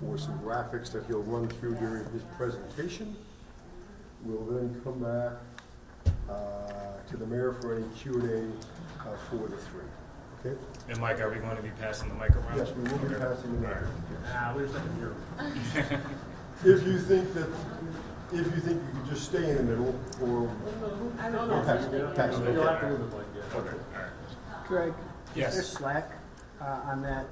for some graphics that he'll run through during his presentation. We'll then come back to the mayor for any Q&A for the three. Okay? And Mike, are we going to be passing the mic around? Yes, we will be passing the mic. Where's that here? If you think you could just stay in the middle, or pass it. You'll have to move it like that. Okay, all right. Greg, Yes. is there slack on that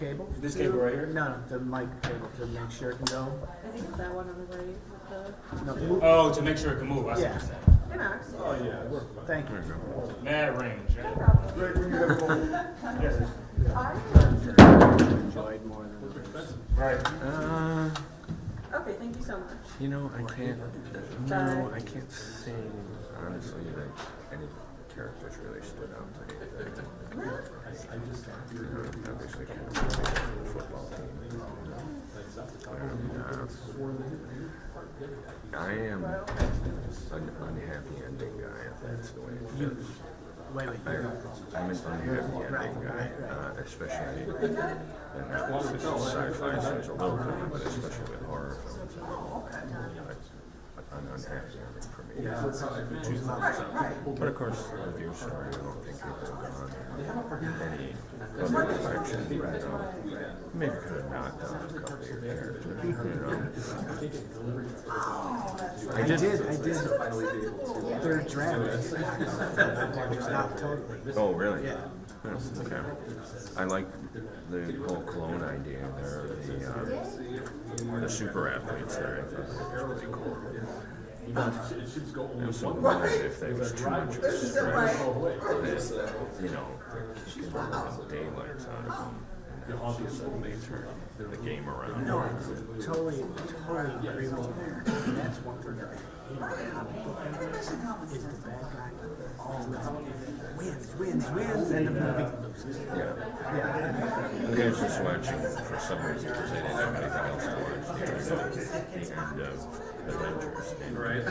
cable? This cable right here? No, the mic cable to make sure it can go. I think it's that one on the right with the. No, Oh, to make sure it can move. I see what you're saying. It knocks. Oh, yeah, we're fine. thank you. Mad range. Right? Greg, when you have a moment. Yes. Enjoyed more than Right. Okay, thank you so much. You know, I can't. No, I can't say honestly that any characters really stood out to me. Obviously, kind of football team. I am an unhappy ending guy. If that's the way it is. Wait. I'm an unhappy ending guy, especially. And obviously, sci-fi seems a little bit, but especially with horror films. An unhappy ending for me. But of course, with your story, I don't think people have gone any other direction. You know, maybe could have knocked out a couple of your characters. You know, I did. Third draft. Not totally. Oh, really? Yeah. Okay. I like the whole clone idea there. The super athletes there. I thought that was really cool. It was so weird if there was too much of a stretch. You know, you can run daylights out of them. And obviously they turn the game around. No, totally agree with you there. And that's one thing that I hate is the bad guy always wins, and the movie loses. Yeah. Yeah. The guys just watching for some reason because they didn't have anything else to watch. They tried to the end of Avengers. Right.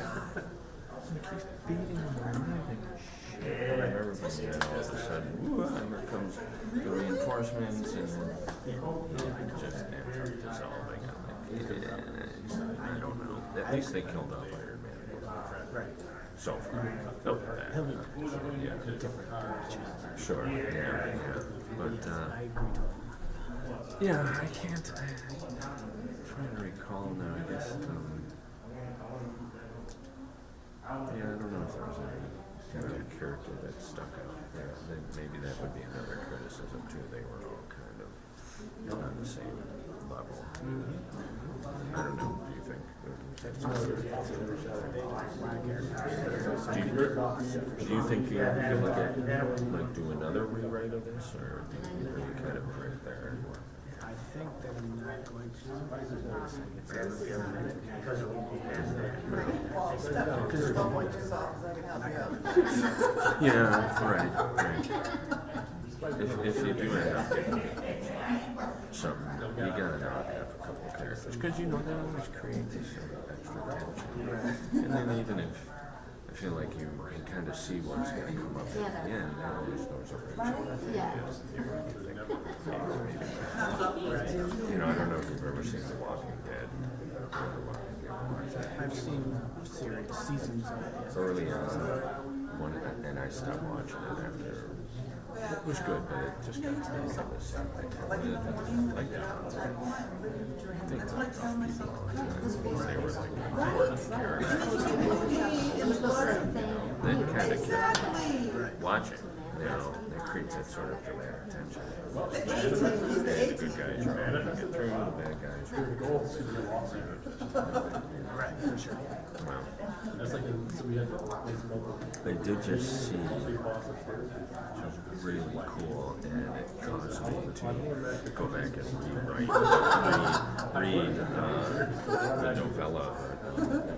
He's beating them around. And everybody's all of a sudden, ooh, and here comes the reinforcements, and just ends up dissolving. I don't know. At least they killed off Iron Man. Right. So far. So He'll be yeah. different direction. Sure. Yeah. But I agree totally. yeah, I can't. I'm trying to recall now. I guess. Yeah, I don't know if there was any character that stuck out there. Then maybe that would be another criticism too. They were all kind of on the same level. I don't know. Do you think? Do you think you look at like do another rewrite of this, or do you kind of right there? I think that I'm not going to. Yeah, right. If you do end up getting something, you gotta knock out a couple of characters because you know that always creates this sort of extra tension. And then even if I feel like you can kind of see what's going to come up at the end, that always goes over each other. You know, I don't know if you've ever seen The Walking Dead. I've seen seasons of it. Early on, and I stopped watching it after. It was good, but it just got to be the same thing. Like that. They knocked off people all the time. They were like characters. They kind of kept watching. You know, it creates that sort of dramatic tension. The good guys are all going to get through, the bad guys are going to Right, for sure. Well, That's like, so we had to make some other. they did just see really cool, and it caused me to go back and read the novella.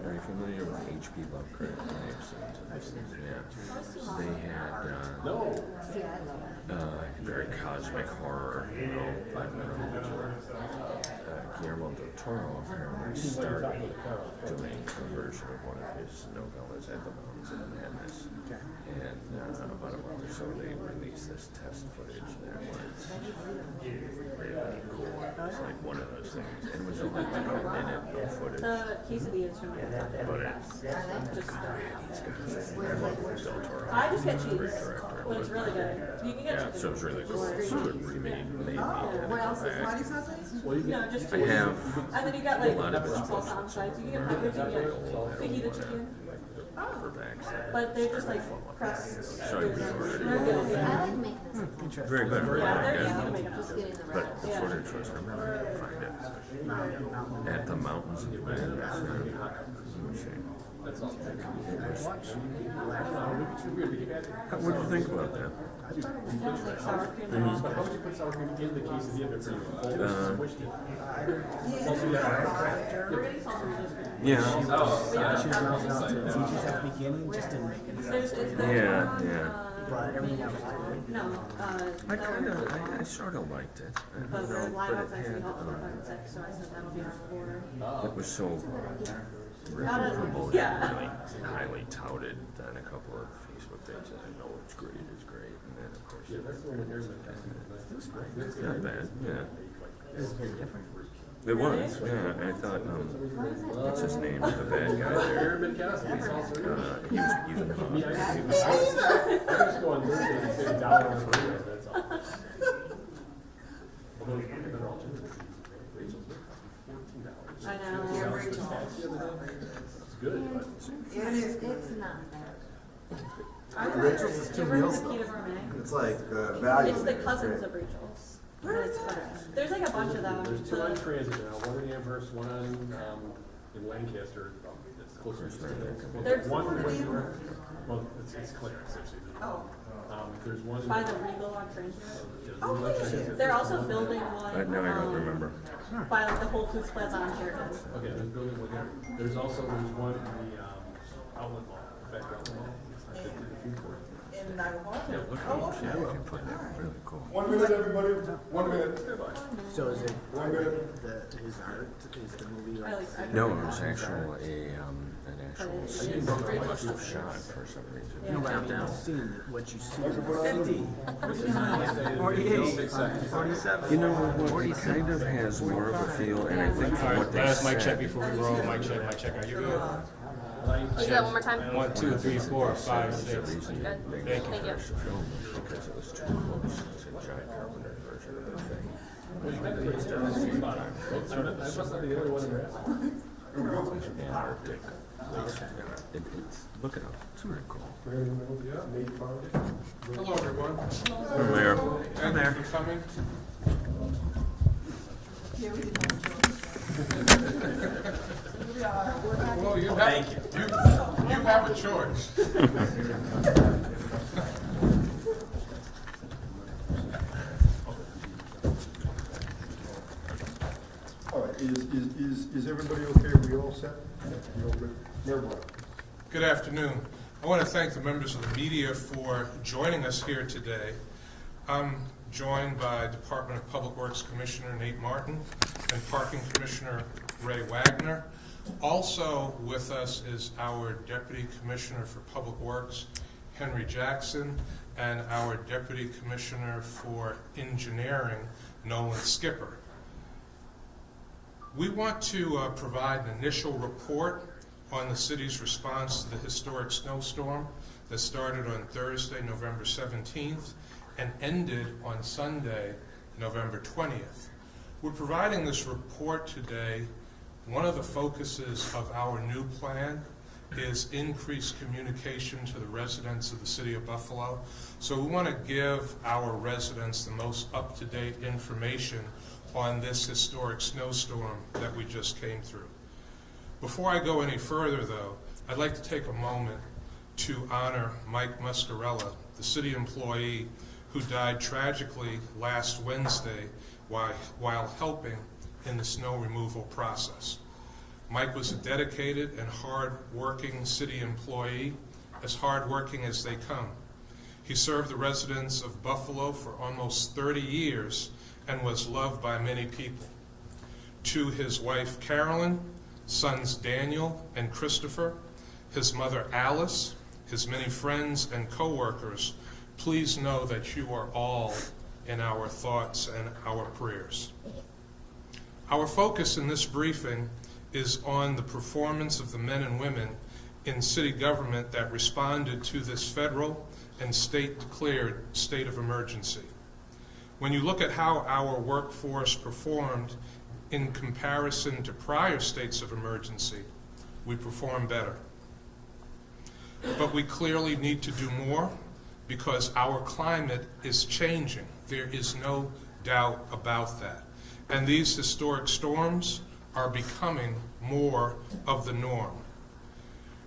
Are you familiar with H.P. Lovecraft? Yeah. They had very cosmic horror, you know, Guillermo Del Toro apparently started doing a version of one of his novellas at the Mountains of Madness. And about a month or so, they released this test footage that was really cool. It's like one of those things. And it was only like a minute of footage. The quesadillas from my But best. Just I love Del Toro. I just get cheese, Great director. but it's really good. You can get Yeah, chicken. so it was really cool. So it made me What else is mighty sausage? No, just I cheese. have And then you got like a lot of meat sauce on sides. You can get peppers, you can get fajita chicken. But they're just like crust. So I reordered They're it. good. I like making this. Very good, very Yeah, they're good. easy to make up. Just getting the But right. the footage was, I'm never gonna find it. At the Mountains of Madness. That's all. What do you think about that? Like sour cream. How would you put sour cream in the quesadilla before you squished it? We're getting sausages. Yeah, Teachers at the beginning just didn't make it. There's, it's the yeah. Brought everything else. No, I sort of liked it. but we're live But outside it City had, Hall for 5 and 6, so I said that'll be our order. it was so really promoted, really highly touted on a couple of Facebook pages. I know it's great, and then of course. That's the one with Harrison. It's not bad, yeah. It's very different. It was, yeah. I thought, what's his name, the bad guy there? Aaron McCaskey, it's also He was using I just go on Thursday and say $1 for it, that's all. Although, they're all cheap. Rachel's $14. I know. It's good, but. It's not bad. Rachel's is two Ever heard meals of though. Peter Gourmet? It's like value. It's the cousins of Rachel's. It's better. There's like a bunch of them. There's two on Transit now, one in Amherst, one on, in Lancaster, it's closer to There's- one when you were, well, it's Clarence, actually. Oh, There's one. by the Regal on Transit. Oh, They're also building one. Now I don't remember. By like the Whole Foods Plaza on Sheridan. Okay, there's building one there. There's one in the, outlet mall, the factory outlet mall. It's like the food court. In Niagara. Yeah, look at it. Yeah, I find that really cool. 1 minute, everybody, 1 minute. So is it 1 minute. his art? Is the movie I like? like No, it was actual an actual scene must have shot for some reason. No, but I mean, you've seen what you see. 48. You know what? He kind of has more of a feel, and I think from what they Last mic check said. before we roll. Mic check, mic check. Are you good? Do that one more time. 1, 2, 3, 4, 5, The 6. reason Good. they Thank you. first filmed it because it was too close to John Carpenter's version of the thing. He was done a few times. I must not be the only one in there. Antarctic. Look it up. It's very cool. Nate Farr. Hello, everyone. Hello there. Thank you for coming. Well, you have a choice. All right, is everybody okay? Are we all set? You all good? Mayor Brown. Good afternoon. I want to thank the members of the media for joining us here today. I'm joined by Department of Public Works Commissioner Nate Martin and Parking Commissioner Ray Wagner. Also with us is our Deputy Commissioner for Public Works, Henry Jackson, and our Deputy Commissioner for Engineering, Nolan Skipper. We want to provide an initial report on the city's response to the historic snowstorm that started on Thursday, November 17th, and ended on Sunday, November 20th. We're providing this report today. One of the focuses of our new plan is increased communication to the residents of the city of Buffalo. So we want to give our residents the most up-to-date information on this historic snowstorm that we just came through. Before I go any further, though, I'd like to take a moment to honor Mike Muscarella, the city employee who died tragically last Wednesday while helping in the snow removal process. Mike was a dedicated and hard-working city employee, as hard-working as they come. He served the residents of Buffalo for almost 30 years and was loved by many people. to his wife Carolyn, sons Daniel and Christopher, his mother Alice, his many friends and co-workers, please know that you are all in our thoughts and our prayers. Our focus in this briefing is on the performance of the men and women in city government that responded to this federal and state-declared state of emergency. When you look at how our workforce performed in comparison to prior states of emergency, we perform better. But we clearly need to do more because our climate is changing. There is no doubt about that. And these historic storms are becoming more of the norm.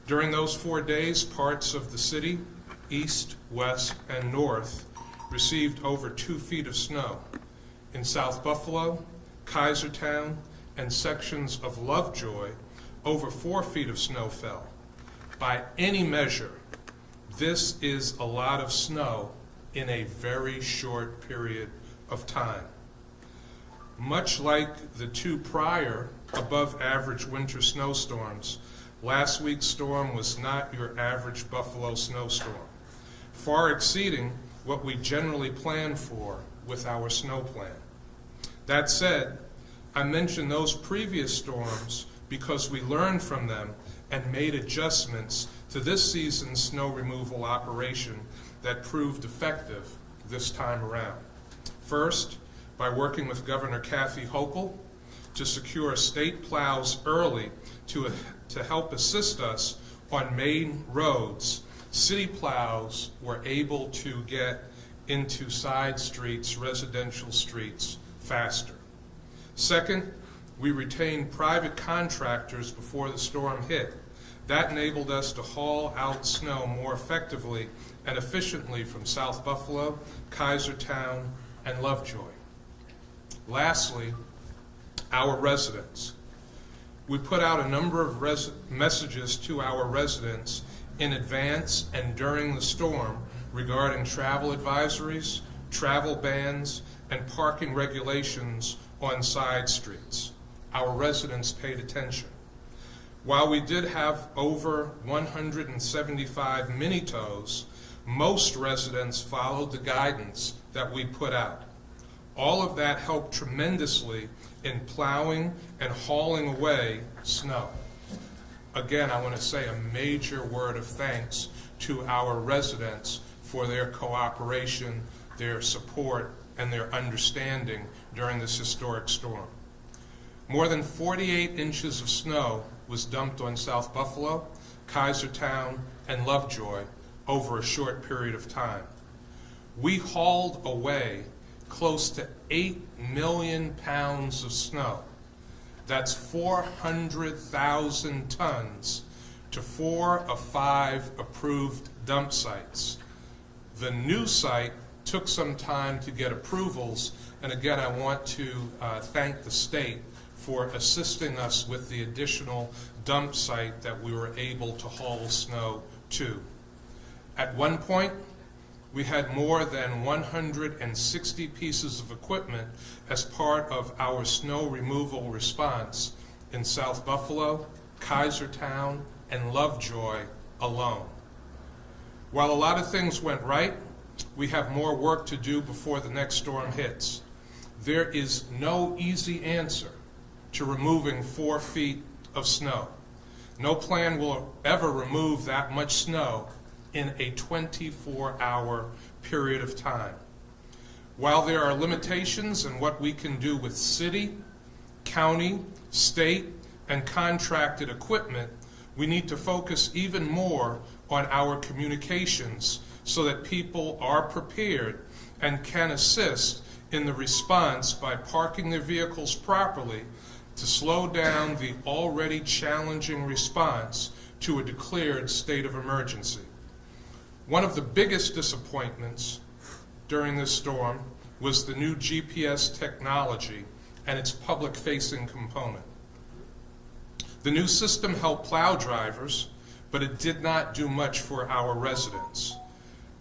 During those 4 days, parts of the city, east, west, and north, received over 2 feet of snow. In South Buffalo, Kaisertown, and sections of Lovejoy, over 4 feet of snow fell. By any measure, this is a lot of snow in a very short period of time. Much like the 2 prior above-average winter snowstorms, last week's storm was not your average Buffalo snowstorm, far exceeding what we generally plan for with our snow plan. That said, I mention those previous storms because we learned from them and made adjustments to this season's snow removal operation that proved effective this time around. First, by working with Governor Kathy Hochul to secure state plows early to help assist us on main roads, city plows were able to get into side streets, residential streets, faster. Second, we retained private contractors before the storm hit. That enabled us to haul out snow more effectively and efficiently from South Buffalo, Kaisertown, and Lovejoy. Lastly, our residents. We put out a number of messages to our residents in advance and during the storm regarding travel advisories, travel bans, and parking regulations on side streets. Our residents paid attention. While we did have over 175 mini-tows, most residents followed the guidance that we put out. All of that helped tremendously in plowing and hauling away snow. Again, I want to say a major word of thanks to our residents for their cooperation, their support, and their understanding during this historic storm. More than 48 inches of snow was dumped on South Buffalo, Kaisertown, and Lovejoy over a short period of time. We hauled away close to 8 million pounds of snow. That's 400,000 tons to 4 of 5 approved dump sites. The new site took some time to get approvals, and again, I want to thank the state for assisting us with the additional dump site that we were able to haul snow to. At one point, we had more than 160 pieces of equipment as part of our snow removal response in South Buffalo, Kaisertown, and Lovejoy alone. While a lot of things went right, we have more work to do before the next storm hits. There is no easy answer to removing 4 feet of snow. No plan will ever remove that much snow in a 24-hour period of time. While there are limitations in what we can do with city, county, state, and contracted equipment, we need to focus even more on our communications so that people are prepared and can assist in the response by parking their vehicles properly to slow down the already challenging response to a declared state of emergency. One of the biggest disappointments during this storm was the new GPS technology and its public-facing component. The new system helped plow drivers, but it did not do much for our residents.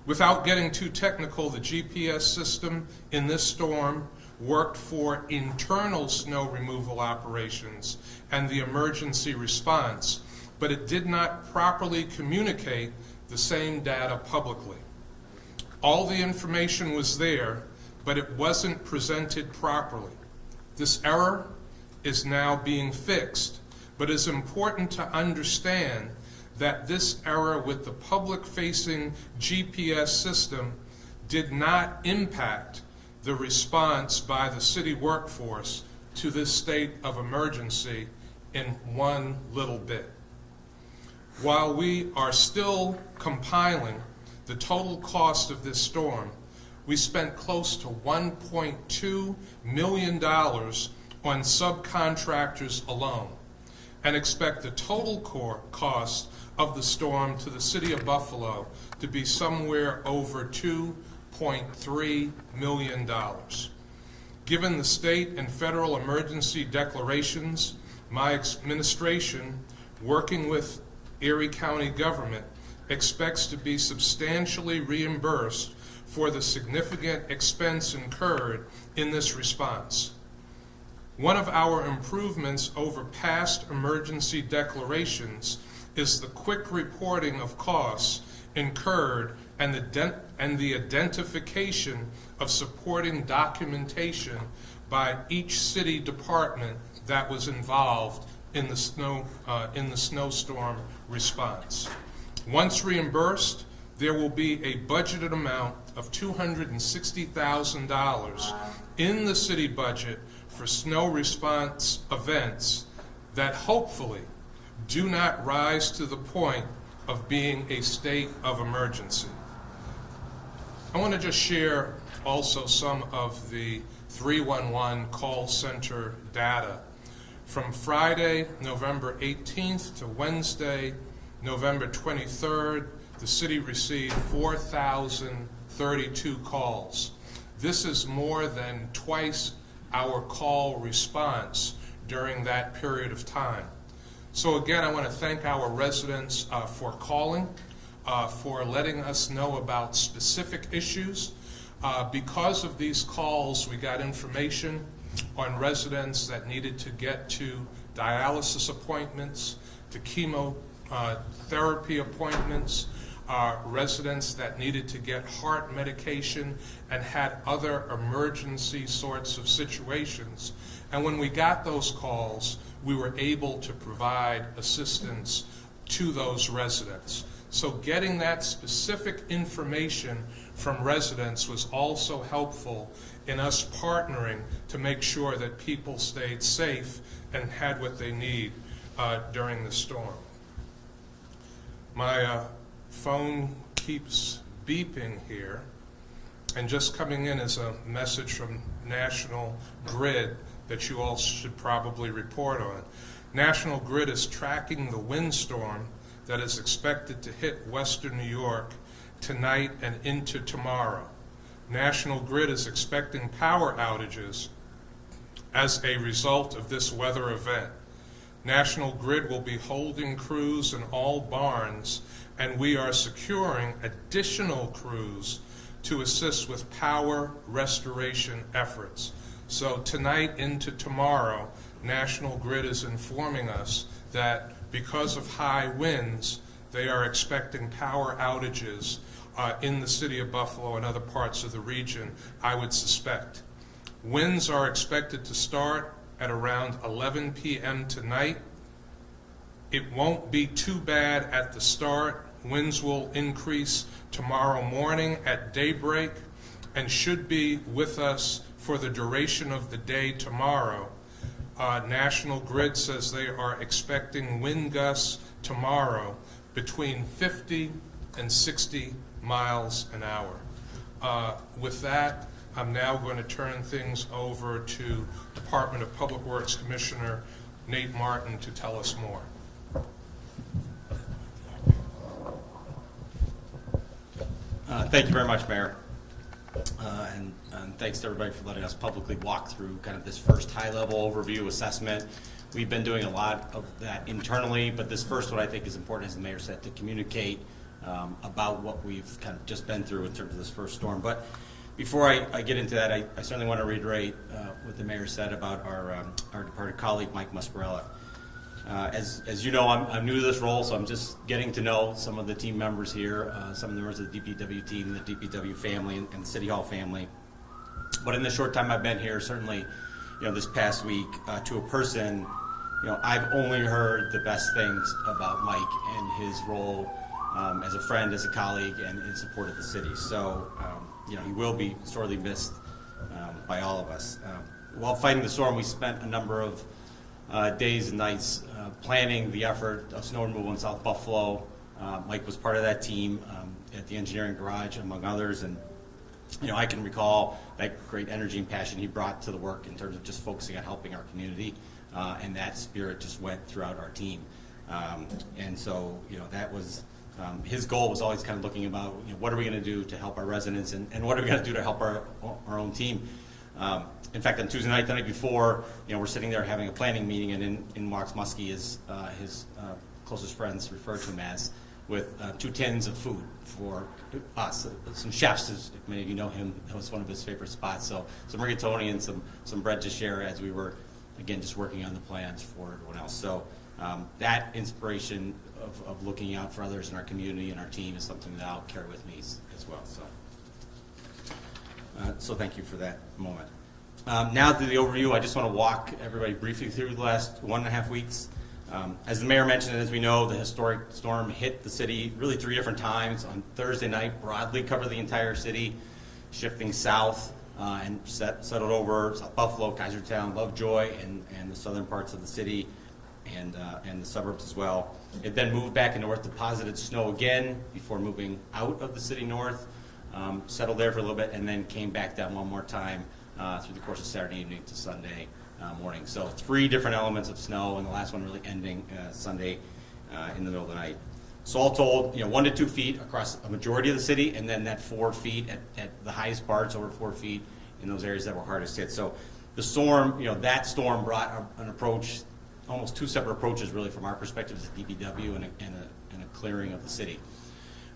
Without getting too technical, the GPS system in this storm worked for internal snow removal operations and the emergency response, but it did not properly communicate the same data publicly. All the information was there, but it wasn't presented properly. This error is now being fixed, but it's important to understand that this error with the public-facing GPS system did not impact the response by the city workforce to this state of emergency in one little bit. While we are still compiling the total cost of this storm, we spent close to $1.2 million on subcontractors alone, and expect the total cost of the storm to the city of Buffalo to be somewhere over $2.3 million. Given the state and federal emergency declarations, my administration, working with Erie County government, expects to be substantially reimbursed for the significant expense incurred in this response. One of our improvements over past emergency declarations is the quick reporting of costs incurred and the identification of supporting documentation by each city department that was involved in the snowstorm response. Once reimbursed, there will be a budgeted amount of $260,000 in the city budget for snow response events that hopefully do not rise to the point of being a state of emergency. I want to just share also some of the 311 call center data. From Friday, November 18th to Wednesday, November 23rd, the city received 4,032 calls. This is more than twice our call response during that period of time. So again, I want to thank our residents for calling, for letting us know about specific issues. Because of these calls, we got information on residents that needed to get to dialysis appointments, to chemotherapy appointments, residents that needed to get heart medication and had other emergency sorts of situations. And when we got those calls, we were able to provide assistance to those residents. So getting that specific information from residents was also helpful in us partnering to make sure that people stayed safe and had what they need during the storm. My phone keeps beeping here, and just coming in is a message from National Grid that you all should probably report on. National Grid is tracking the windstorm that is expected to hit western New York tonight and into tomorrow. National Grid is expecting power outages as a result of this weather event. National Grid will be holding crews in all barns, and we are securing additional crews to assist with power restoration efforts. So tonight into tomorrow, National Grid is informing us that because of high winds, they are expecting power outages in the city of Buffalo and other parts of the region, I would suspect. Winds are expected to start at around 11 p.m. tonight. It won't be too bad at the start. Winds will increase tomorrow morning at daybreak and should be with us for the duration of the day tomorrow. National Grid says they are expecting wind gusts tomorrow between 50 and 60 miles an hour. With that, I'm now going to turn things over to Department of Public Works Commissioner Nate Martin to tell us more. Thank you very much, Mayor. And thanks to everybody for letting us publicly walk through kind of this first high-level overview assessment. We've been doing a lot of that internally, but this first one I think is important, as the Mayor said, to communicate about what we've kind of just been through in terms of this first storm. But Before I get into that, I certainly want to reiterate what the mayor said about our departed colleague, Mike Muscarella. As you know, I'm new to this role, so I'm just getting to know some of the team members here, some of the members of the DPW team, the DPW family, and the City Hall family. But in the short time I've been here, certainly, this past week, to a person, I've only heard the best things about Mike and his role as a friend, as a colleague, and in support of the city. So, he will be sorely missed by all of us. While fighting the storm, we spent a number of days and nights planning the effort of snow removal in South Buffalo. Mike was part of that team at the engineering garage, among others, and I can recall that great energy and passion he brought to the work in terms of just focusing on helping our community, and that spirit just went throughout our team. And so, that was his goal was always kind of looking about what are we going to do to help our residents, and what are we going to do to help our own team. In fact, on Tuesday night, the night before, we're sitting there having a planning meeting, and in walks Muskie, as his closest friends refer to him as, with 2 tins of food for us, some chefs, as many of you know him, that was one of his favorite spots. So some rigatoni and some bread to share as we were, again, just working on the plans for everyone else. So that inspiration of looking out for others in our community and our team is something that I'll carry with me as well. So thank you for that moment. Now to the overview, I just want to walk everybody briefly through the last 1.5 weeks. As the mayor mentioned, as we know, the historic storm hit the city really 3 different times. On Thursday night, broadly covered the entire city, shifting south and settled over South Buffalo, Kaisertown, Lovejoy, and the southern parts of the city, and the suburbs as well. It then moved back north, deposited snow again before moving out of the city north, settled there for a little bit, and then came back down one more time through the course of Saturday evening to Sunday morning. So 3 different elements of snow, and the last one really ending Sunday in the middle of the night. So all told, 1 to 2 feet across a majority of the city, and then that 4 feet at the highest parts, over 4 feet in those areas that were hardest hit. So the storm, that storm brought an approach, almost 2 separate approaches really from our perspective as a DPW and a clearing of the city.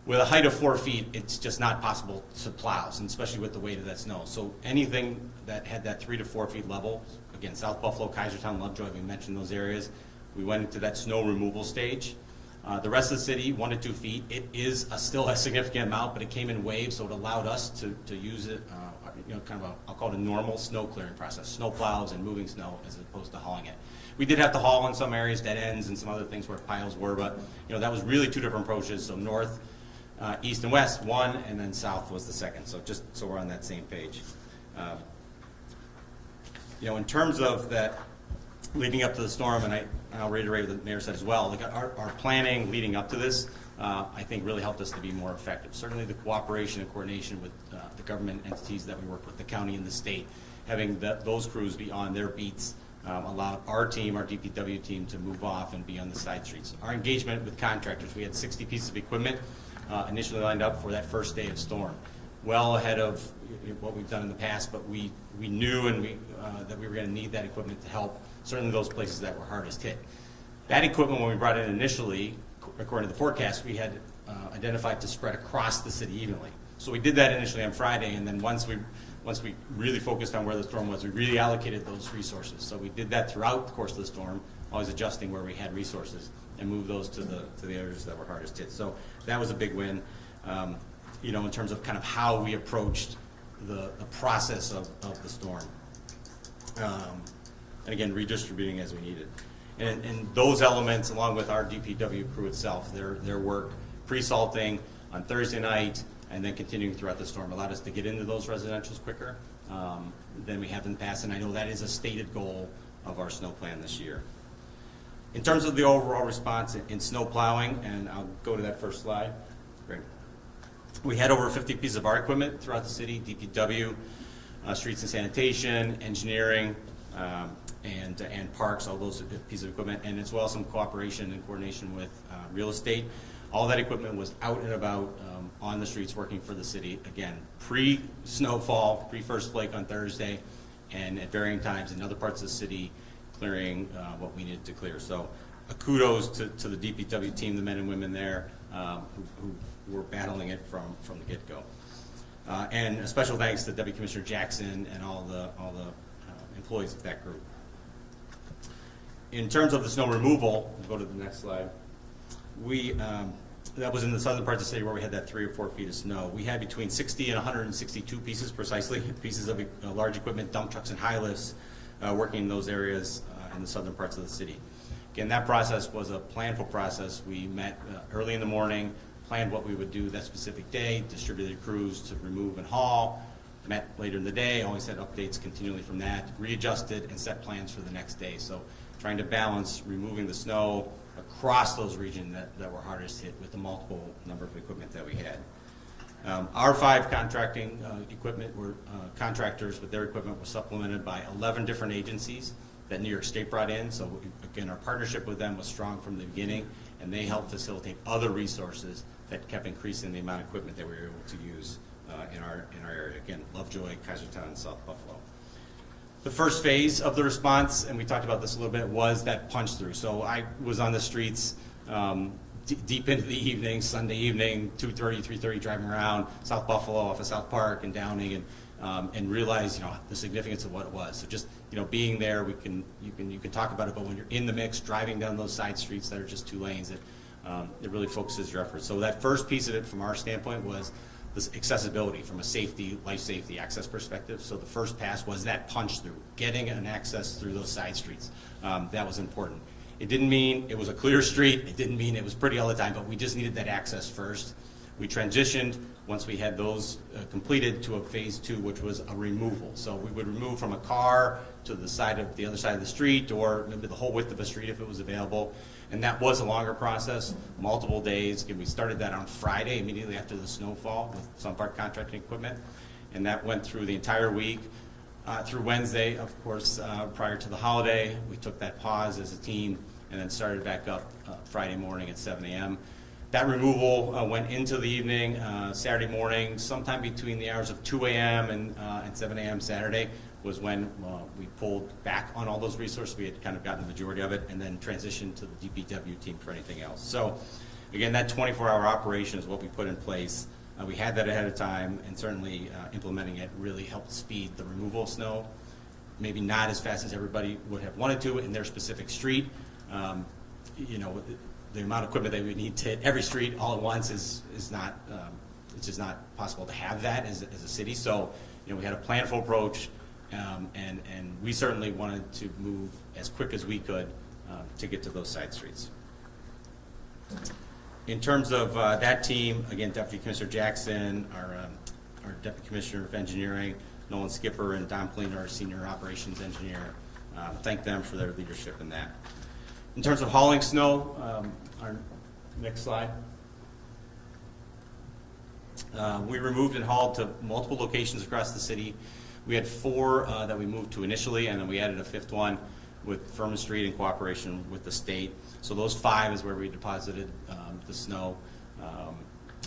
With a height of 4 feet, it's just not possible to plow, and especially with the weight of that snow. So anything that had that 3 to 4 feet level, again, South Buffalo, Kaisertown, Lovejoy, we mentioned those areas, we went into that snow removal stage. The rest of the city, 1 to 2 feet, it is still a significant amount, but it came in waves, so it allowed us to use it, kind of I'll call it a normal snow clearing process, snow plows and moving snow as opposed to hauling it. We did have to haul in some areas, dead ends, and some other things where piles were, but that was really 2 different approaches. So north, east, and west, 1, and then south was the second. So just so we're on that same page. In terms of that leading up to the storm, and I'll reiterate what the mayor said as well, like our planning leading up to this, I think really helped us to be more effective. Certainly the cooperation and coordination with the government entities that we work with, the county and the state, having those crews be on their beats allowed our team, our DPW team, to move off and be on the side streets. Our engagement with contractors, we had 60 pieces of equipment initially lined up for that first day of storm, well ahead of what we've done in the past, but we knew that we were going to need that equipment to help certainly those places that were hardest hit. That equipment, when we brought it in initially, according to the forecast, we had identified to spread across the city evenly. So we did that initially on Friday, and then once we really focused on where the storm was, we really allocated those resources. So we did that throughout the course of the storm, always adjusting where we had resources and moved those to the areas that were hardest hit. So that was a big win, in terms of kind of how we approached the process of the storm. And again, redistributing as we needed. And those elements, along with our DPW crew itself, their work pre-salting on Thursday night and then continuing throughout the storm, allowed us to get into those residentials quicker than we have in the past. And I know that is a stated goal of our snow plan this year. In terms of the overall response in snow plowing, and I'll go to that first slide. Great. We had over 50 pieces of our equipment throughout the city, DPW, streets and sanitation, engineering, and parks, all those pieces of equipment, and as well as some cooperation and coordination with real estate. All that equipment was out and about on the streets working for the city, again, pre-snowfall, pre-first flake on Thursday, and at varying times in other parts of the city clearing what we needed to clear. So kudos to the DPW team, the men and women there who were battling it from the get-go. And a special thanks to Deputy Commissioner Jackson and all the employees of that group. In terms of the snow removal, we'll go to the next slide. That was in the southern parts of the city where we had that 3 or 4 feet of snow. We had between 60 and 162 pieces precisely, pieces of large equipment, dump trucks and high lifts working in those areas in the southern parts of the city. Again, that process was a planful process. We met early in the morning, planned what we would do that specific day, distributed crews to remove and haul, met later in the day, always had updates continually from that, readjusted and set plans for the next day. So trying to balance removing the snow across those regions that were hardest hit with the multiple number of equipment that we had. Our 5 contracting equipment were contractors with their equipment was supplemented by 11 different agencies that New York State brought in. So again, our partnership with them was strong from the beginning, and they helped facilitate other resources that kept increasing the amount of equipment that we were able to use in our area. Again, Lovejoy, Kaisertown, and South Buffalo. The first phase of the response, and we talked about this a little bit, was that punch through. So I was on the streets deep into the evening, Sunday evening, 2:30, 3:30, driving around South Buffalo off of South Park and Downing, and realized the significance of what it was. So just being there, you can talk about it, but when you're in the mix, driving down those side streets that are just 2 lanes, it really focuses your efforts. So that first piece of it, from our standpoint, was this accessibility from a safety, life safety access perspective. So the first pass was that punch through, getting an access through those side streets. That was important. It didn't mean it was a clear street. It didn't mean it was pretty all the time, but we just needed that access first. We transitioned, once we had those completed, to a phase 2, which was a removal. So we would remove from a car to the other side of the street, or maybe the whole width of a street if it was available. And that was a longer process, multiple days. Again, we started that on Friday, immediately after the snowfall, with some of our contracting equipment. And that went through the entire week. Through Wednesday, of course, prior to the holiday, we took that pause as a team and then started back up Friday morning at 7 a.m. That removal went into the evening, Saturday morning, sometime between the hours of 2 a.m. and 7 a.m. Saturday was when we pulled back on all those resources. We had kind of gotten the majority of it, and then transitioned to the DPW team for anything else. So again, that 24-hour operation is what we put in place. We had that ahead of time, and certainly implementing it really helped speed the removal of snow. Maybe not as fast as everybody would have wanted to in their specific street. The amount of equipment that we need to hit every street all at once is not, it's just not possible to have that as a city. So, we had a planful approach, and we certainly wanted to move as quick as we could to get to those side streets. In terms of that team, again, Deputy Commissioner Jackson, our Deputy Commissioner of Engineering, Nolan Skipper, and Don Polino, our Senior Operations Engineer, thank them for their leadership in that. In terms of hauling snow, our next slide. We removed and hauled to multiple locations across the city. We had 4 that we moved to initially, and then we added a 5th one with Furman Street in cooperation with the state. So those 5 is where we deposited the snow,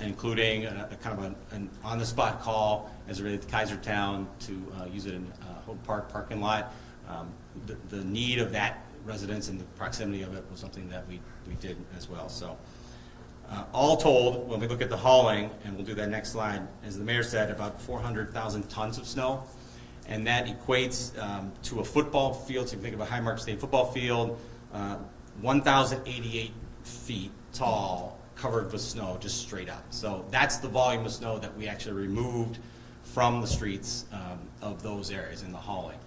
including a kind of an on-the-spot call as it related to Kaisertown to use it in Hope Park parking lot. The need of that residence and the proximity of it was something that we did as well. So all told, when we look at the hauling, and we'll do that next slide, as the mayor said, about 400,000 tons of snow. And that equates to a football field. So you can think of a Highmark State football field, 1,088 feet tall, covered with snow, just straight up. So that's the volume of snow that we actually removed from the streets of those areas in the hauling.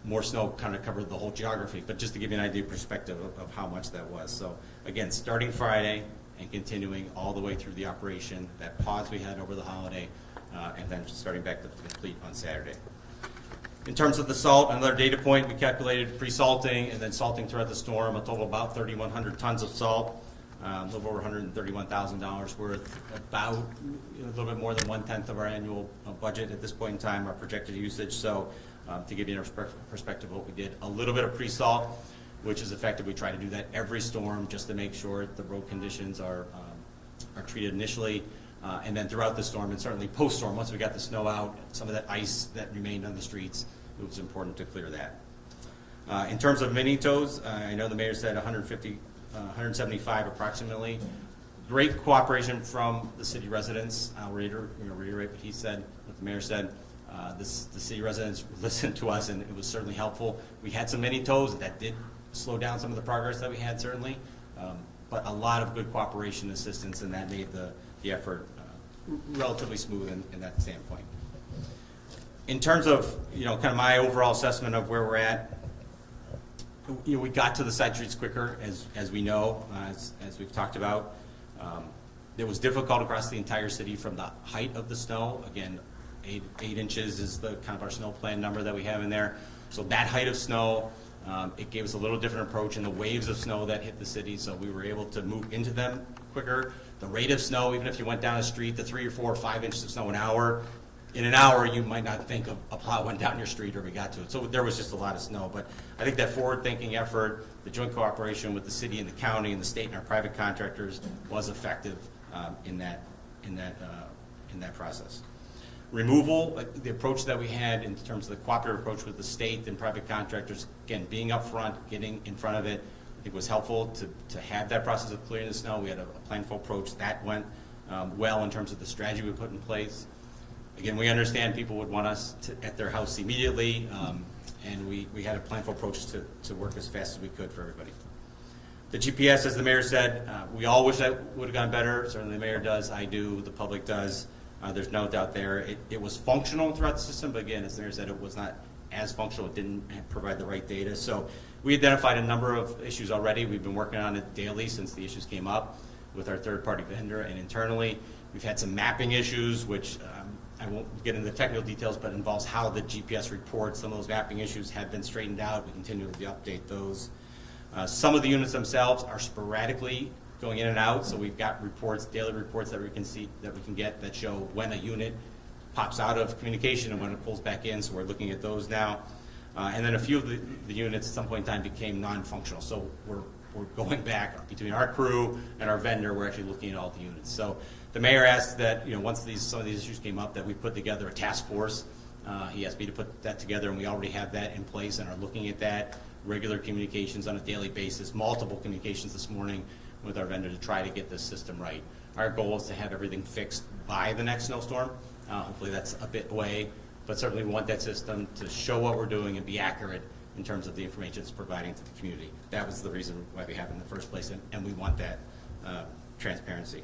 More snow kind of covered the whole geography, but just to give you an idea of perspective of how much that was. So again, starting Friday and continuing all the way through the operation, that pause we had over the holiday, and then starting back to complete on Saturday. In terms of the salt, another data point, we calculated pre-salting and then salting throughout the storm, a total of about 3,100 tons of salt, a little over $131,000 worth, about a little bit more than 1/10 of our annual budget at this point in time, our projected usage. So to give you a perspective of what we did, a little bit of pre-salt, which is effective. We try to do that every storm just to make sure the road conditions are treated initially. And then throughout the storm, and certainly post-storm, once we got the snow out, some of that ice that remained on the streets, it was important to clear that. In terms of mini-tows, I know the mayor said 175 approximately. Great cooperation from the city residents. I'll reiterate what he said, what the mayor said. The city residents listened to us, and it was certainly helpful. We had some mini toes that did slow down some of the progress that we had, certainly, but a lot of good cooperation and assistance, and that made the effort relatively smooth in that standpoint. In terms of, kind of my overall assessment of where we're at, we got to the side streets quicker, as we know, as we've talked about. It was difficult across the entire city from the height of the snow. Again, 8 inches is the kind of our snow plan number that we have in there. So that height of snow, it gave us a little different approach in the waves of snow that hit the city, so we were able to move into them quicker. The rate of snow, even if you went down the street to 3 or 4 or 5 inches of snow an hour, in an hour you might not think of a plow went down your street or we got to it. So there was just a lot of snow. But I think that forward-thinking effort, the joint cooperation with the city and the county and the state and our private contractors was effective in that process. Removal, the approach that we had in terms of the cooperative approach with the state and private contractors, again, being up front, getting in front of it, I think was helpful to have that process of clearing the snow. We had a planful approach that went well in terms of the strategy we put in place. Again, we understand people would want us at their house immediately, and we had a planful approach to work as fast as we could for everybody. The GPS, as the mayor said, we all wish that would have gone better. Certainly the mayor does, I do, the public does. There's no doubt there. It was functional throughout the system, but again, as the mayor said, it was not as functional. It didn't provide the right data. So we identified a number of issues already. We've been working on it daily since the issues came up with our third-party vendor and internally. We've had some mapping issues, which I won't get into the technical details, but involves how the GPS reports. Some of those mapping issues have been straightened out. We continue to update those. Some of the units themselves are sporadically going in and out, so we've got reports, daily reports that we can see, that we can get that show when a unit pops out of communication and when it pulls back in, so we're looking at those now. And then a few of the units at some point in time became non-functional, so we're going back between our crew and our vendor, we're actually looking at all the units. So the mayor asked that, once some of these issues came up, that we put together a task force. He asked me to put that together, and we already have that in place and are looking at that. Regular communications on a daily basis, multiple communications this morning with our vendor to try to get this system right. Our goal is to have everything fixed by the next snowstorm. Hopefully that's a bit away, but certainly we want that system to show what we're doing and be accurate in terms of the information it's providing to the community. That was the reason why we have it in the first place, and we want that transparency.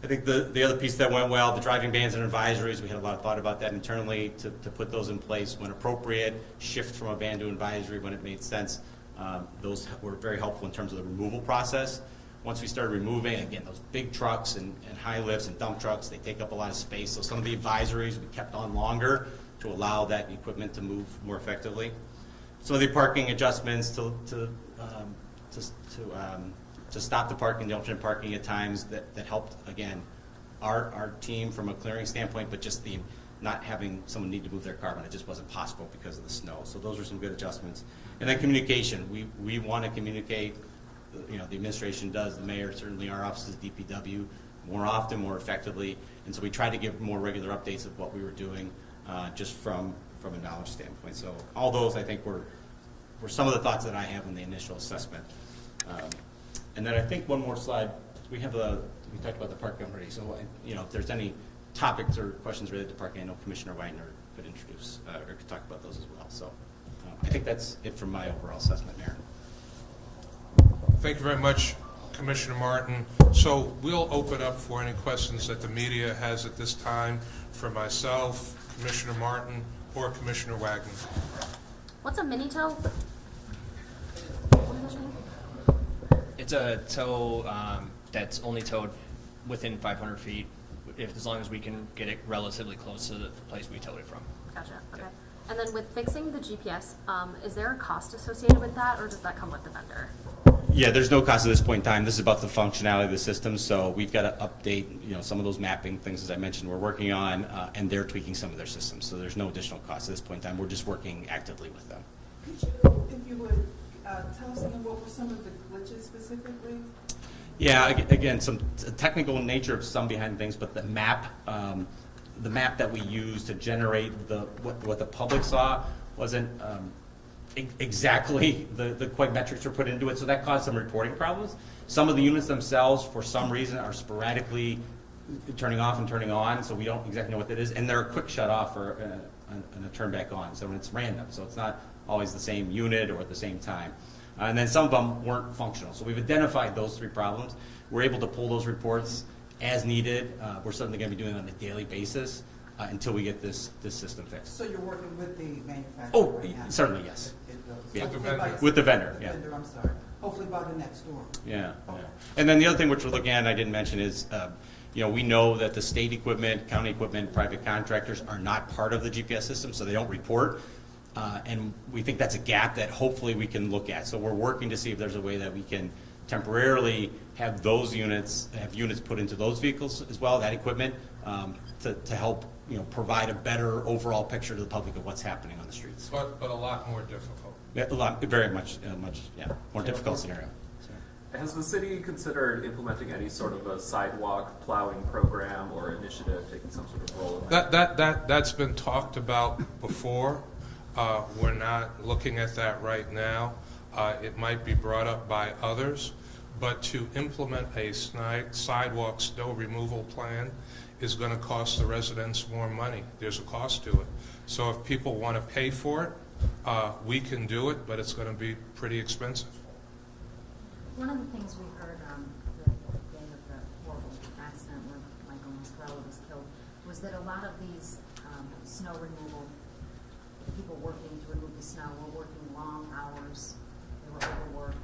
I think the other piece that went well, the driving bans and advisories, we had a lot of thought about that internally to put those in place when appropriate, shift from a ban to advisory when it made sense. Those were very helpful in terms of the removal process. Once we started removing, again, those big trucks and high lifts and dump trucks, they take up a lot of space. So some of the advisories we kept on longer to allow that equipment to move more effectively. Some of the parking adjustments to stop the parking, the alternate parking at times that helped, again, our team from a clearing standpoint, but just the not having someone need to move their car when it just wasn't possible because of the snow. So those were some good adjustments. And then communication. We want to communicate, the administration does, the mayor, certainly our offices, DPW, more often, more effectively. And so we try to give more regular updates of what we were doing just from a knowledge standpoint. So all those, I think, were some of the thoughts that I have in the initial assessment. And then I think one more slide. We talked about the parking already. So, if there's any topics or questions related to parking, I know Commissioner Weidner could introduce or could talk about those as well. So I think that's it from my overall assessment, Mayor. Thank you very much, Commissioner Martin. So we'll open up for any questions that the media has at this time for myself, Commissioner Martin, or Commissioner Wagner. What's a mini tow? It's a tow that's only towed within 500 feet, as long as we can get it relatively close to the place we towed it from. Gotcha, okay. And then with fixing the GPS, is there a cost associated with that, or does that come with the vendor? Yeah, there's no cost at this point in time. This is about the functionality of the system, so we've got to update, some of those mapping things, as I mentioned, we're working on, and they're tweaking some of their systems. So there's no additional cost at this point in time. We're just working actively with them. Could you, if you would, tell us again what were some of the glitches specifically? Yeah, again, some technical nature of some behind things, but the map that we used to generate what the public saw wasn't exactly the quick metrics are put into it, so that caused some reporting problems. Some of the units themselves, for some reason, are sporadically turning off and turning on, so we don't exactly know what that is, and they're a quick shut off or a turn back on, so it's random, so it's not always the same unit or at the same time. And then some of them weren't functional, so we've identified those 3 problems. We're able to pull those reports as needed. We're certainly going to be doing it on a daily basis until we get this system fixed. So you're working with the manufacturer? Oh, right now? certainly, yes. Yeah. Hopefully by- With the vendor, yeah. I'm sorry. Hopefully by the next storm. Yeah, Okay. yeah. And then the other thing which we're looking at, and I didn't mention, is we know that the state equipment, county equipment, private contractors are not part of the GPS system, so they don't report. And we think that's a gap that hopefully we can look at. So we're working to see if there's a way that we can temporarily have those units, put into those vehicles as well, that equipment, to help provide a better overall picture to the public of what's happening on the streets. But a lot more difficult. Yeah, very much, more difficult scenario. Has the city considered implementing any sort of a sidewalk plowing program or initiative, taking some sort of role in that? That's been talked about before. We're not looking at that right now. It might be brought up by others, but to implement a sidewalk snow removal plan is going to cost the residents more money. There's a cost to it. So if people want to pay for it, we can do it, but it's going to be pretty expensive. One of the things we heard the day of the horrible accident where Michael Mascarello was killed was that a lot of these snow removal, people working to remove the snow were working long hours, they were overworked.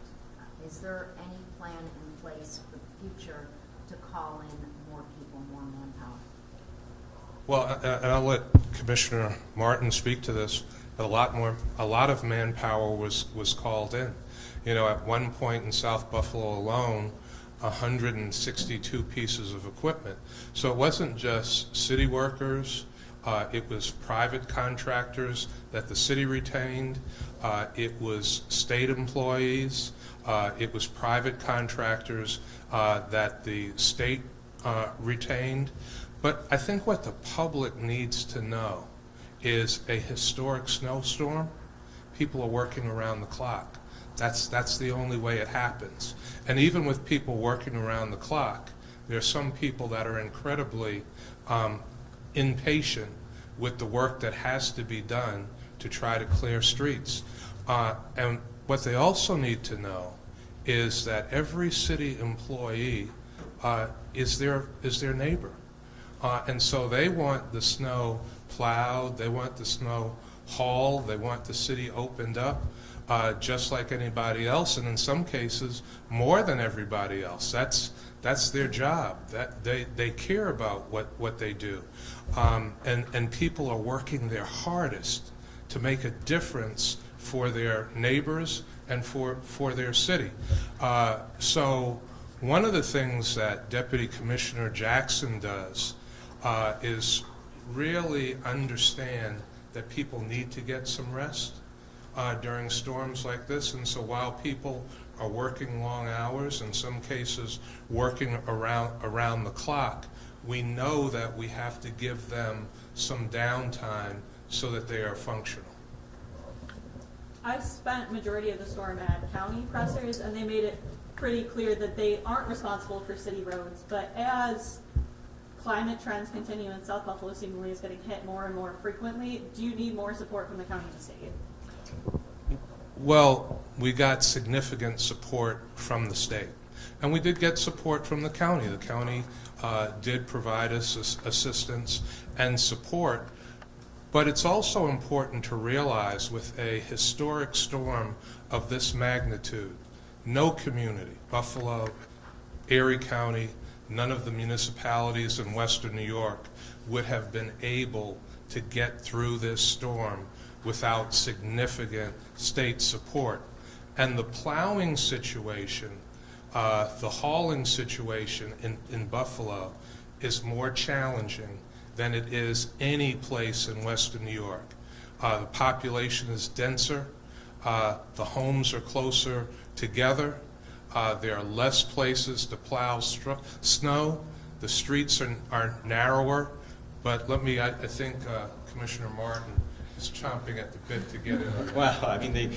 Is there any plan in place for the future to call in more people, more manpower? Well, and I'll let Commissioner Martin speak to this. But a lot of manpower was called in. At one point in South Buffalo alone, 162 pieces of equipment. So it wasn't just city workers. It was private contractors that the city retained. It was state employees. It was private contractors that the state retained. But I think what the public needs to know is a historic snowstorm, people are working around the clock. That's the only way it happens. And even with people working around the clock, there are some people that are incredibly impatient with the work that has to be done to try to clear streets. And what they also need to know is that every city employee is their neighbor. And so they want the snow plowed, they want the snow hauled, they want the city opened up just like anybody else, and in some cases more than everybody else. That's their job. That they care about what they do. And people are working their hardest to make a difference for their neighbors and for their city. So one of the things that Deputy Commissioner Jackson does is really understand that people need to get some rest during storms like this. And so while people are working long hours, in some cases working around the clock, we know that we have to give them some downtime so that they are functional. I spent majority of the storm at county pressers, and they made it pretty clear that they aren't responsible for city roads, but as climate trends continue and South Buffalo seemingly is getting hit more and more frequently, do you need more support from the county and state? Well, we got significant support from the state. And we did get support from the county. The county did provide us assistance and support. But it's also important to realize with a historic storm of this magnitude, no community, Buffalo, Erie County, none of the municipalities in western New York would have been able to get through this storm without significant state support. And the plowing situation, the hauling situation in Buffalo is more challenging than it is any place in western New York. The population is denser, the homes are closer together, there are less places to plow snow, the streets are narrower, but I think Commissioner Martin is chomping at the bit to get in. Well, I mean,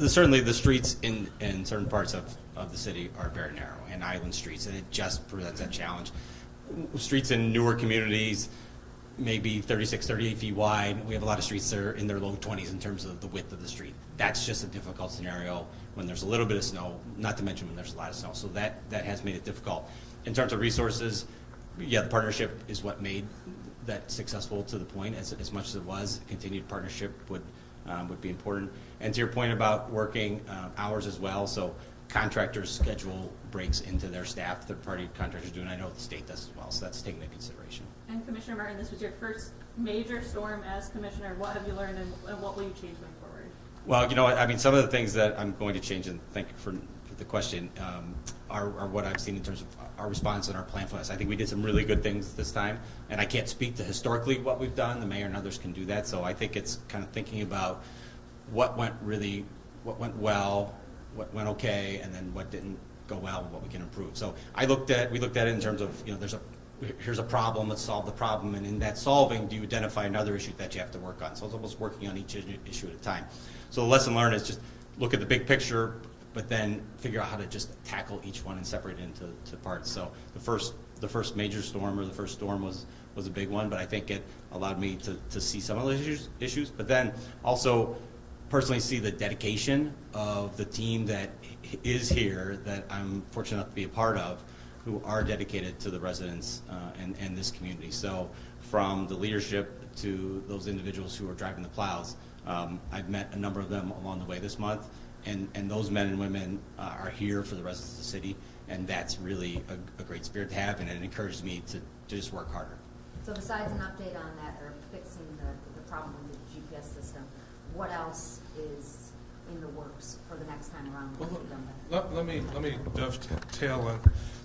certainly the streets in certain parts of the city are very narrow, and island streets, and it just presents that challenge. Streets in newer communities may be 36, 38 feet wide. We have a lot of streets that are in their low 20s in terms of the width of the street. That's just a difficult scenario when there's a little bit of snow, not to mention when there's a lot of snow. So that has made it difficult. In terms of resources, yeah, the partnership is what made that successful to the point. As much as it was, continued partnership would be important. And to your point about working hours as well, so contractors schedule breaks into their staff, third-party contractors do, and I know the state does as well, so that's taken into consideration. And Commissioner Martin, this was your first major storm as commissioner. What have you learned and what will you change going forward? Well, you know, I mean, some of the things that I'm going to change, and thank you for the question, are what I've seen in terms of our response and our plan for this. I think we did some really good things this time, and I can't speak to historically what we've done. The mayor and others can do that, so I think it's kind of thinking about what went well, what went okay, and then what didn't go well and what we can improve. So we looked at it in terms of, you know, here's a problem, let's solve the problem, and in that solving, do you identify another issue that you have to work on? So it's almost working on each issue at a time. So the lesson learned is just look at the big picture, but then figure out how to just tackle each one and separate it into parts. So the first major storm, or the first storm, was a big one, but I think it allowed me to see some of those issues, but then also personally see the dedication of the team that is here, that I'm fortunate enough to be a part of, who are dedicated to the residents and this community. So from the leadership to those individuals who are driving the plows, I've met a number of them along the way this month, and those men and women are here for the residents of the city, and that's really a great spirit to have, and it encourages me to just work harder. So besides an update on that, or fixing the problem with the GPS system, what else is in the works for the next time around? Well, let me dovetail on.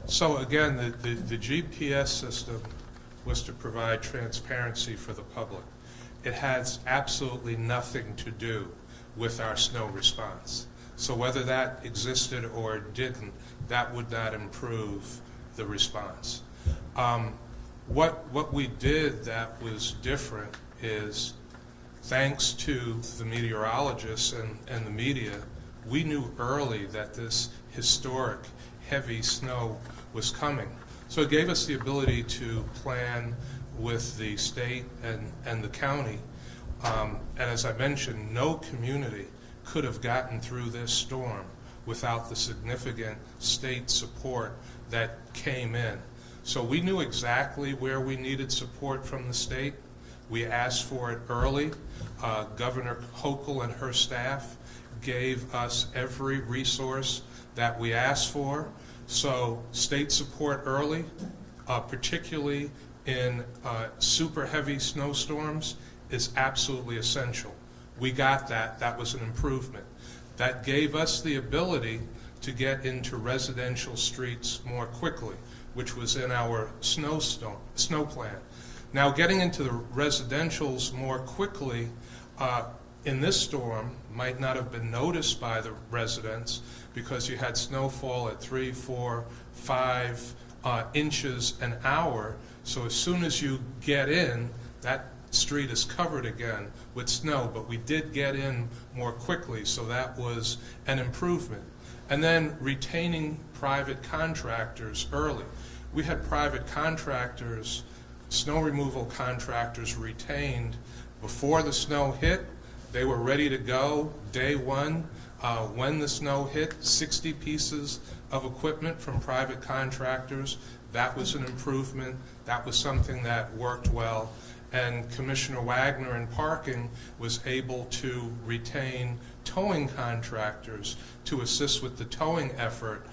So again, the GPS system was to provide transparency for the public. It has absolutely nothing to do with our snow response. So whether that existed or didn't, that would not improve the response. What we did that was different is, thanks to the meteorologists and the media, we knew early that this historic heavy snow was coming. So it gave us the ability to plan with the state and the county. And as I mentioned, no community could have gotten through this storm without the significant state support that came in. So we knew exactly where we needed support from the state. We asked for it early. Governor Hochul and her staff gave us every resource that we asked for. So state support early, particularly in super heavy snowstorms, is absolutely essential. We got that. That was an improvement. That gave us the ability to get into residential streets more quickly, which was in our snow plan. Now, getting into the residentials more quickly in this storm might not have been noticed by the residents because you had snowfall at 3, 4, 5 inches an hour. So as soon as you get in, that street is covered again with snow, but we did get in more quickly, so that was an improvement. And then retaining private contractors early. We had private contractors, snow removal contractors, retained before the snow hit. They were ready to go day one. When the snow hit, 60 pieces of equipment from private contractors. That was an improvement. That was something that worked well. And Commissioner Wagner in parking was able to retain towing contractors to assist with the towing effort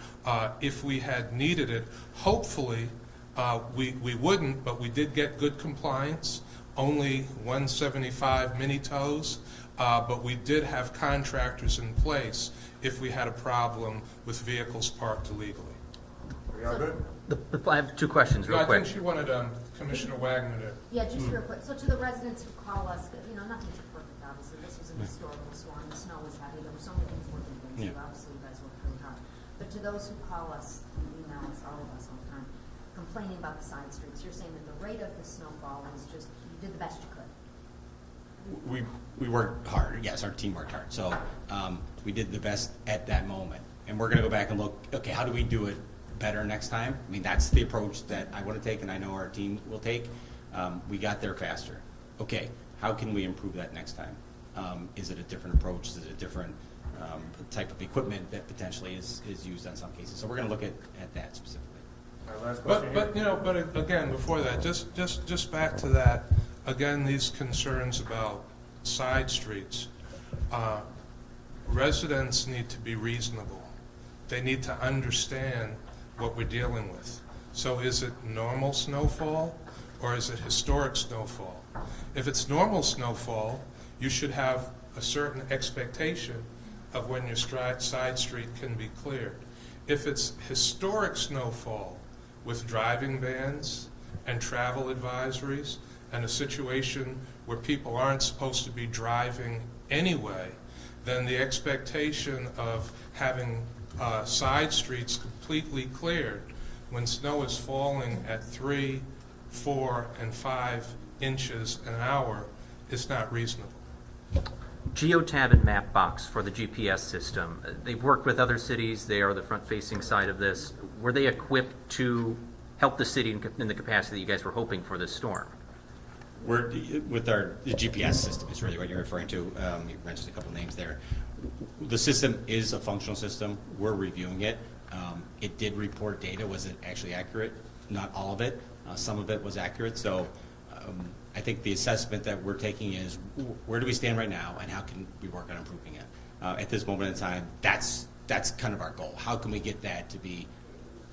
if we had needed it. Hopefully, we wouldn't, but we did get good compliance, only 175 mini tows, but we did have contractors in place if we had a problem with vehicles parked illegally. We are good? I have two questions real I quick. think she wanted Commissioner Wagner to. Yeah, just real quick. So to the residents who call us, nothing's perfect, obviously. This was an historical storm. The snow was heavy. There were so many things working against you. Obviously, you guys worked really hard. But to those who call us and email us, all of us all the time, complaining about the side streets, you're saying that the rate of the snowfall is just, you did the best you could. we worked hard. Yes, our team worked hard. So we did the best at that moment. And we're going to go back and look, okay, how do we do it better next time? I mean, that's the approach that I want to take and I know our team will take. We got there faster. Okay, how can we improve that next time? Is it a different approach? Is it a different type of equipment that potentially is used in some cases? So we're going to look at that specifically. But again, before that, just back to that, again, these concerns about side streets. Residents need to be reasonable. They need to understand what we're dealing with. So is it normal snowfall or is it historic snowfall? If it's normal snowfall, you should have a certain expectation of when your side street can be cleared. If it's historic snowfall with driving bans and travel advisories and a situation where people aren't supposed to be driving anyway, then the expectation of having side streets completely cleared when snow is falling at 3, 4, and 5 inches an hour is not reasonable. Geotab and Mapbox for the GPS system, they've worked with other cities. They are the front-facing side of this. Were they equipped to help the city in the capacity that you guys were hoping for this storm? We're with the GPS system is really what you're referring to. You mentioned a couple names there. The system is a functional system. We're reviewing it. It did report data. Was it actually accurate? Not all of it. Some of it was accurate. So I think the assessment that we're taking is where do we stand right now and how can we work on improving it? At this moment in time, that's kind of our goal. How can we get that to be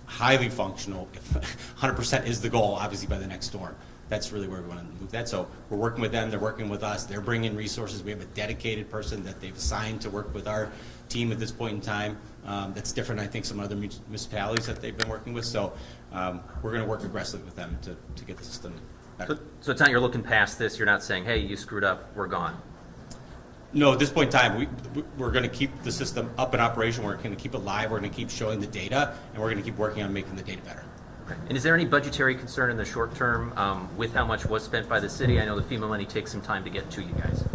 highly functional? If 100% is the goal, obviously, by the next storm. That's really where we want to move that. So we're working with them. They're working with us. They're bringing resources. We have a dedicated person that they've assigned to work with our team at this point in time. That's different, I think, some other municipalities that they've been working with. So we're going to work aggressively with them to get the system better. So it's not you're looking past this. You're not saying, hey, you screwed up, we're gone. No, at this point in time, we're going to keep the system up in operation. We're going to keep it live. We're going to keep showing the data, and we're going to keep working on making the data better. Okay. And is there any budgetary concern in the short term with how much was spent by the city? I know the FEMA money takes some time to get to you guys.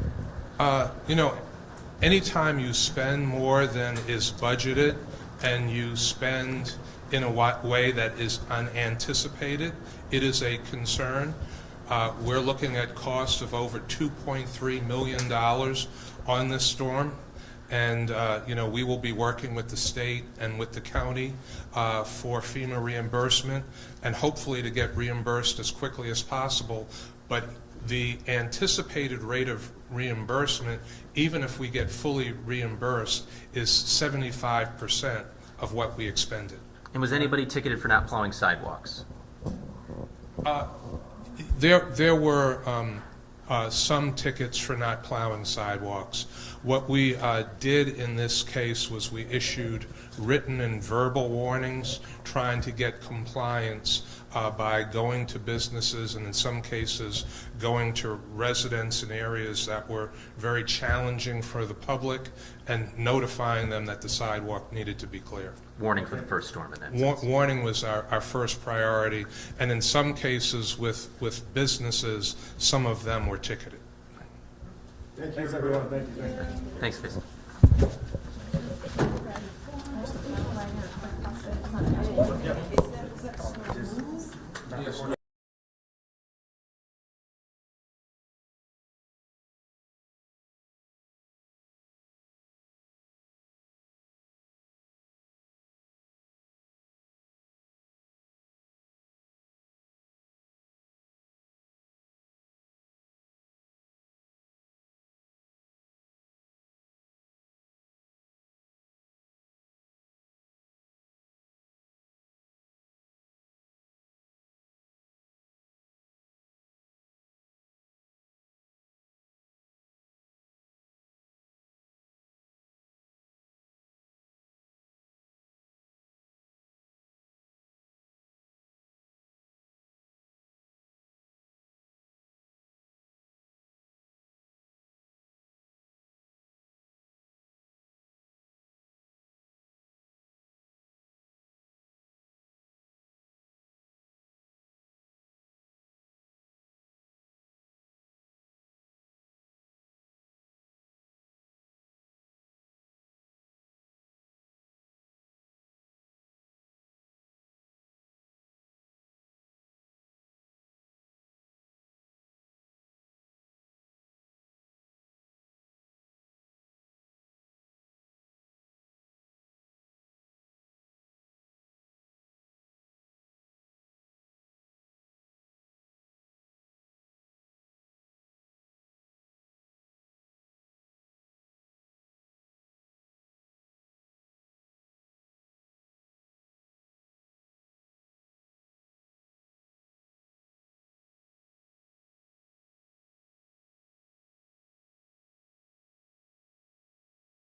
Anytime you spend more than is budgeted and you spend in a way that is unanticipated, it is a concern. We're looking at costs of over $2.3 million on this storm. And, we will be working with the state and with the county for FEMA reimbursement and hopefully to get reimbursed as quickly as possible. But the anticipated rate of reimbursement, even if we get fully reimbursed, is 75% of what we expended. And was anybody ticketed for not plowing sidewalks? There were some tickets for not plowing sidewalks. What we did in this case was we issued written and verbal warnings trying to get compliance by going to businesses and in some cases going to residents in areas that were very challenging for the public and notifying them that the sidewalk needed to be clear. Warning for the first storm in that sense. Warning was our first priority, and in some cases with businesses, some of them were ticketed. Thanks, everyone. Thank you. Thanks, Jason.